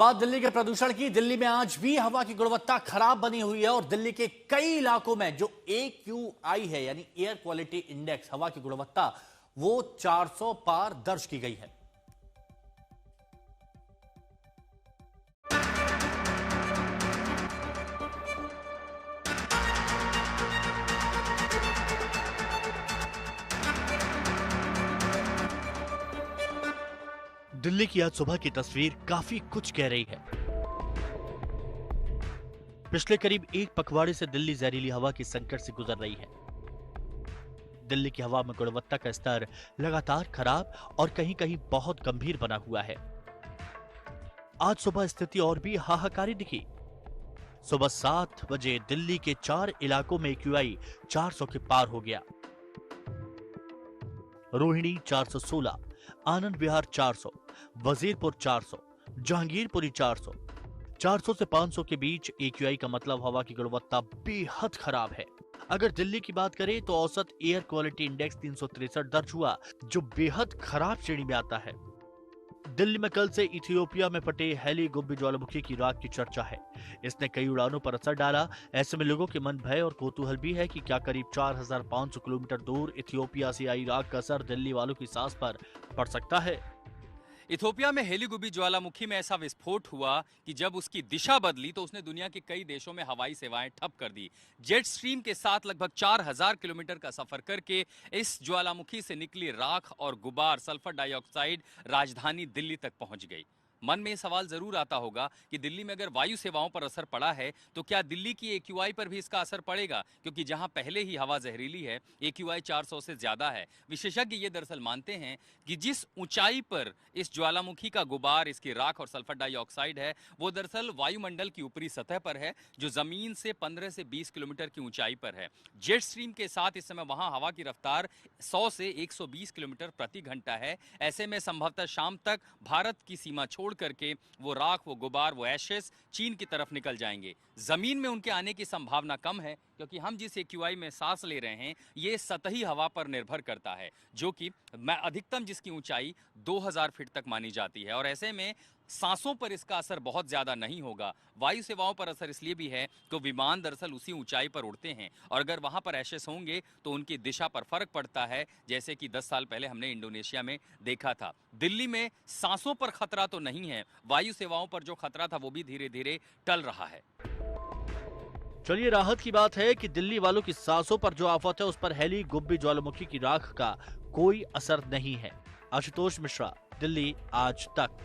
बात दिल्ली के प्रदूषण की। दिल्ली में आज भी हवा की गुणवत्ता खराब बनी हुई है और दिल्ली के कई इलाकों में जो AQI है यानी एयर क्वालिटी इंडेक्स हवा की गुणवत्ता वो 400 पार दर्ज की गई है। दिल्ली की आज सुबह की तस्वीर काफी कुछ कह रही है। पिछले करीब एक पखवाड़े से दिल्ली जहरीली हवा की संकट से गुजर रही है। दिल्ली की हवा में गुणवत्ता का स्तर लगातार खराब और कहीं कहीं बहुत गंभीर बना हुआ है। आज सुबह स्थिति और भी हाहाकारी दिखी। सुबह 7 बजे दिल्ली के 4 इलाकों में AQI 400 के पार हो गया। रोहिणी 416, आनंद विहार 400, वजीरपुर 400, जहांगीरपुरी 400। 400 से 500 के बीच AQI का मतलब हवा की गुणवत्ता बेहद खराब है। अगर दिल्ली की बात करें तो औसत एयर क्वालिटी इंडेक्स 363 दर्ज हुआ, जो बेहद खराब श्रेणी में आता है। दिल्ली में कल से इथियोपिया में फटे हेली गुब्बी ज्वालामुखी की राख की चर्चा है। इसने कई उड़ानों पर असर डाला। ऐसे में लोगों के मन भय और कौतूहल भी है कि क्या करीब 4500 किलोमीटर दूर इथियोपिया से आई राख का असर दिल्ली वालों की सांस पर पड़ सकता है। इथियोपिया में हेलीगुबी ज्वालामुखी में ऐसा विस्फोट हुआ कि जब उसकी दिशा बदली तो उसने दुनिया के कई देशों में हवाई सेवाएं ठप कर दी। जेट स्ट्रीम के साथ लगभग 4000 किलोमीटर का सफर करके इस ज्वालामुखी से निकली राख और गुबार सल्फर डाइऑक्साइड राजधानी दिल्ली तक पहुंच गई। मन में सवाल जरूर आता होगा कि दिल्ली में अगर वायु सेवाओं पर असर पड़ा है तो क्या दिल्ली की AQI पर भी इसका असर पड़ेगा, क्योंकि जहां पहले ही हवा जहरीली है, AQI 400 से ज्यादा है। विशेषज्ञ ये दरअसल मानते हैं कि जिस ऊंचाई पर इस ज्वालामुखी का गुबार, इसकी राख और सल्फर डाइऑक्साइड है, वो दरअसल वायुमंडल की ऊपरी सतह पर है, जो जमीन से 15 से 20 किलोमीटर की ऊंचाई पर है। जेट स्ट्रीम के साथ इस समय वहां हवा की रफ्तार 100 से 120 किलोमीटर प्रति घंटा है। ऐसे में संभवतः शाम तक भारत की सीमा छोड़ करके वो राख, वो गुबार, वो एशेस चीन की तरफ निकल जाएंगे। जमीन में उनके आने की संभावना कम है, क्योंकि हम जिस AQI में सांस ले रहे हैं ये सतही हवा पर निर्भर करता है, जो कि अधिकतम जिसकी ऊंचाई 2000 फीट तक मानी जाती है। और ऐसे में सांसों पर इसका असर बहुत ज्यादा नहीं होगा। वायु सेवाओं पर असर इसलिए भी है कि विमान दरअसल उसी ऊंचाई पर उड़ते हैं और अगर वहां पर एशेस होंगे तो उनकी दिशा पर फर्क पड़ता है, जैसे कि 10 साल पहले हमने इंडोनेशिया में देखा था। दिल्ली में सांसों पर खतरा तो नहीं है, वायु सेवाओं पर जो खतरा था वो भी धीरे धीरे टल रहा है। चलिए, राहत की बात है कि दिल्ली वालों की सांसों पर जो आफत है उस पर हेली गुब्बी ज्वालामुखी की राख का कोई असर नहीं है। आशुतोष मिश्रा, दिल्ली आज तक।